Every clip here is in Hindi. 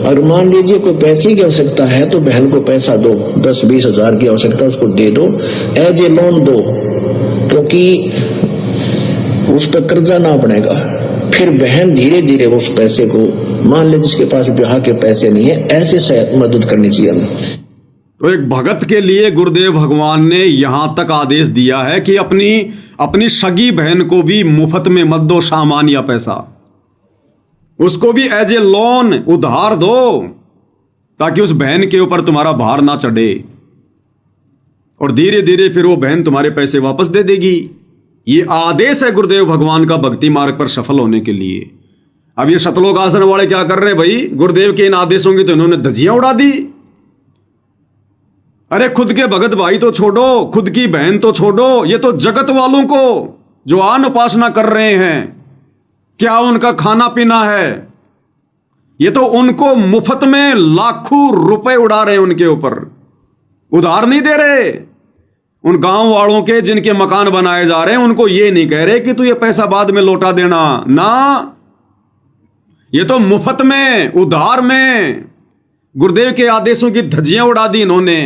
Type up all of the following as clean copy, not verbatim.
और मान लीजिए कोई पैसे की आवश्यकता है तो बहन को पैसा दो, 10-20 हजार की आवश्यकता उसको दे दो, एज ए लोन दो, क्योंकि उस पर कर्जा ना पड़ेगा। फिर बहन धीरे धीरे उस पैसे को, मान ले जिसके पास ब्याह के पैसे नहीं है, ऐसे से मदद करनी चाहिए हमें। तो एक भगत के लिए गुरुदेव भगवान ने यहां तक आदेश दिया है कि अपनी सगी बहन को भी मुफ्त में मत दो सामान या पैसा, उसको भी एज ए लोन उधार दो, ताकि उस बहन के ऊपर तुम्हारा भार ना चढ़े, और धीरे धीरे फिर वो बहन तुम्हारे पैसे वापस दे देगी। ये आदेश है गुरुदेव भगवान का भक्ति मार्ग पर सफल होने के लिए। अब ये शतलोक आसन वाले क्या कर रहे हैं भाई, गुरुदेव के इन आदेशों की तो इन्होंने धज्जियां उड़ा दी। अरे खुद के भगत भाई तो छोड़ो, खुद की बहन तो छोड़ो, ये तो जगत वालों को जो आन उपासना कर रहे हैं, क्या उनका खाना पीना है, ये तो उनको मुफ्त में लाखों रुपए उड़ा रहे हैं, उनके ऊपर उधार नहीं दे रहे। उन गांव वालों के जिनके मकान बनाए जा रहे हैं, उनको ये नहीं कह रहे कि तू ये पैसा बाद में लौटा देना, ना, ये तो मुफ्त में, उधार में गुरुदेव के आदेशों की धज्जियां उड़ा दी इन्होंने।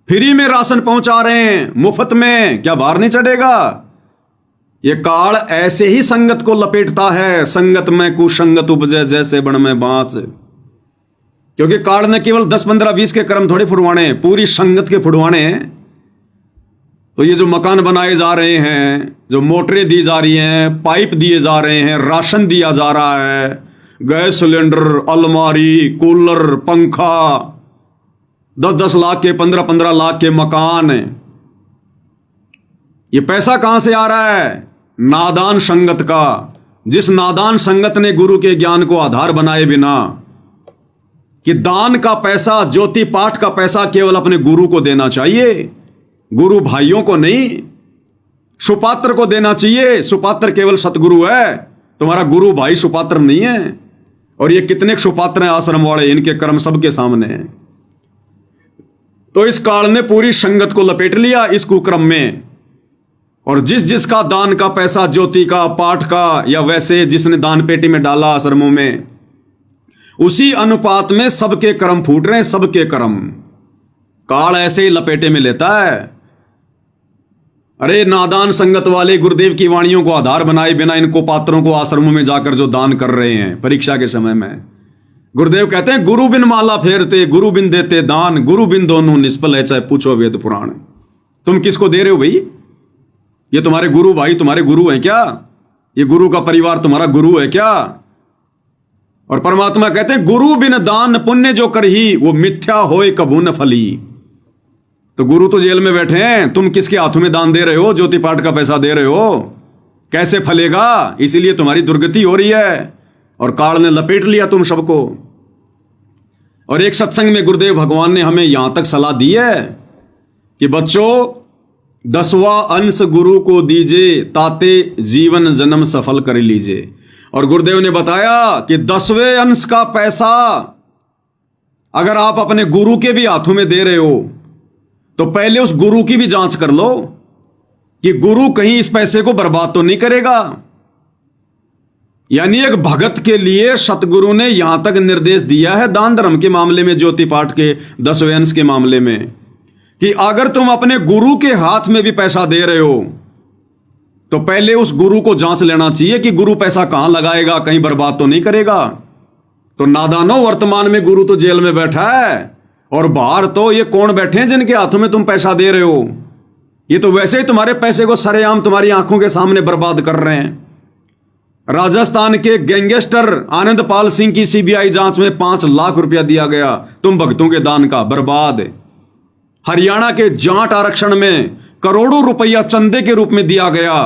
फ्री में राशन पहुंचा रहे हैं, मुफ्त में, क्या भार नहीं चढ़ेगा? ये काल ऐसे ही संगत को लपेटता है, संगत में कुसंगत उपजे जैसे बण में बांस। क्योंकि काल ने केवल 10, 15, 20 के कर्म थोड़े फुड़वाने, पूरी संगत के फुड़वाने हैं। तो ये जो मकान बनाए जा रहे हैं, जो मोटरें दी जा रही हैं, पाइप दिए जा रहे हैं, राशन दिया जा रहा है, गैस सिलेंडर, अलमारी, कूलर, पंखा, 10-10 लाख के, 15-15 लाख के मकान, ये पैसा कहां से आ रहा है? नादान संगत का। जिस नादान संगत ने गुरु के ज्ञान को आधार बनाए बिना, कि दान का पैसा, ज्योति पाठ का पैसा केवल अपने गुरु को देना चाहिए, गुरु भाइयों को नहीं, सुपात्र को देना चाहिए। सुपात्र केवल सतगुरु है, तुम्हारा गुरु भाई सुपात्र नहीं है। और ये कितने सुपात्र हैं आश्रम वाले, इनके कर्म सबके सामने हैं। तो इस काल ने पूरी संगत को लपेट लिया इस कुक्रम में, और जिस जिसका दान का पैसा, ज्योति का, पाठ का, या वैसे जिसने दान पेटी में डाला आश्रमों में, उसी अनुपात में सबके कर्म फूट रहे हैं, सबके कर्म काल ऐसे ही लपेटे में लेता है। अरे नादान संगत वाले गुरुदेव की वाणियों को आधार बनाए बिना इनको पात्रों को आश्रमों में जाकर जो दान कर रहे हैं परीक्षा के समय में, गुरुदेव कहते हैं गुरु बिन माला फेरते, गुरु बिन देते दान, गुरु बिन दोनों निष्फल है, चाहे पूछो वेद पुराण। तुम किसको दे रहे हो भाई? ये तुम्हारे गुरु भाई तुम्हारे गुरु हैं क्या? ये गुरु का परिवार तुम्हारा गुरु है क्या? और परमात्मा कहते हैं गुरु बिन दान पुण्य जो करही, वो मिथ्या होए कबू न फली। तो गुरु तो जेल में बैठे हैं, तुम किसके हाथों में दान दे रहे हो, ज्योति पाठ का पैसा दे रहे हो, कैसे फलेगा? इसीलिए तुम्हारी दुर्गति हो रही है, और काल ने लपेट लिया तुम सबको। और एक सत्संग में गुरुदेव भगवान ने हमें यहां तक सलाह दी है कि बच्चों, 10वां अंश गुरु को दीजिए, ताते जीवन जन्म सफल कर लीजिए। और गुरुदेव ने बताया कि 10वें अंश का पैसा अगर आप अपने गुरु के भी हाथों में दे रहे हो, तो पहले उस गुरु की भी जांच कर लो कि गुरु कहीं इस पैसे को बर्बाद तो नहीं करेगा। यानी एक भगत के लिए सतगुरु ने यहां तक निर्देश दिया है दान धर्म के मामले में, ज्योति पाठ के 10वें अंश के मामले में, कि अगर तुम अपने गुरु के हाथ में भी पैसा दे रहे हो, तो पहले उस गुरु को जांच लेना चाहिए कि गुरु पैसा कहां लगाएगा, कहीं बर्बाद तो नहीं करेगा। तो नादानो, वर्तमान में गुरु तो जेल में बैठा है, और बाहर तो ये कौन बैठे हैं जिनके हाथों में तुम पैसा दे रहे हो? ये तो वैसे ही तुम्हारे पैसे को सरेआम तुम्हारी आंखों के सामने बर्बाद कर रहे हैं। राजस्थान के गैंगस्टर आनंदपाल सिंह की सीबीआई जांच में 5 लाख रुपया दिया गया तुम भक्तों के दान का, बर्बाद। हरियाणा के जाट आरक्षण में करोड़ों रुपया चंदे के रूप में दिया गया।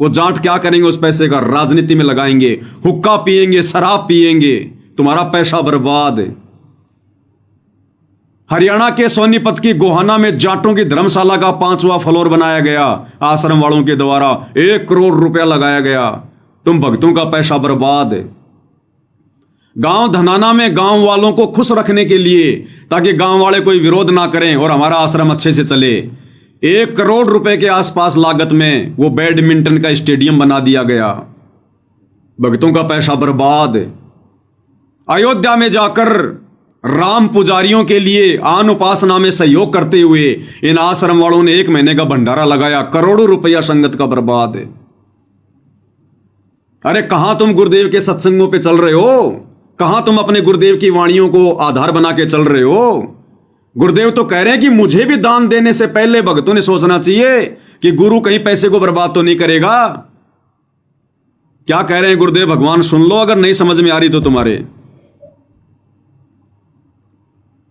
वो जाट क्या करेंगे उस पैसे का? राजनीति में लगाएंगे, हुक्का पिएंगे, शराब पिएंगे, तुम्हारा पैसा बर्बाद। हरियाणा के सोनीपत की गोहाना में जाटों की धर्मशाला का 5वां फ्लोर बनाया गया आश्रम वालों के द्वारा, 1 करोड़ रुपया लगाया गया, तुम भक्तों का पैसा बर्बाद। गांव धनाना में गांव वालों को खुश रखने के लिए, ताकि गांव वाले कोई विरोध ना करें और हमारा आश्रम अच्छे से चले, 1 करोड़ रुपए के आसपास लागत में वो बैडमिंटन का स्टेडियम बना दिया गया, भक्तों का पैसा बर्बाद। अयोध्या में जाकर राम पुजारियों के लिए आन उपासना में सहयोग करते हुए इन आश्रम वालों ने 1 महीने का भंडारा लगाया, करोड़ों रुपया संगत का बर्बाद है। अरे कहां तुम गुरुदेव के सत्संगों पे चल रहे हो? कहां तुम अपने गुरुदेव की वाणियों को आधार बना के चल रहे हो? गुरुदेव तो कह रहे हैं कि मुझे भी दान देने से पहले भक्तों ने सोचना चाहिए कि गुरु कहीं पैसे को बर्बाद तो नहीं करेगा। क्या कह रहे हैं गुरुदेव भगवान, सुन लो अगर नहीं समझ में आ रही तो तुम्हारे।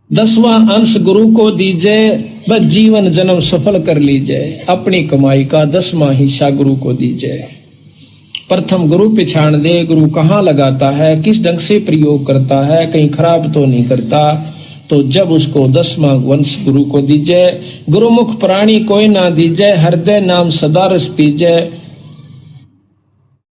10वां अंश गुरु को दीजिए, बस जीवन जन्म सफल कर लीजिए। अपनी कमाई का 10वां हिस्सा गुरु को दीजिए। प्रथम गुरु पहचान दे, गुरु कहाँ लगाता है, किस ढंग से प्रयोग करता है, कहीं खराब तो नहीं करता। तो जब उसको 10वां वंश गुरु को दीजिए। गुरुमुख प्राणी कोई ना दीजिए, हृदय नाम सदा रस पीजिए।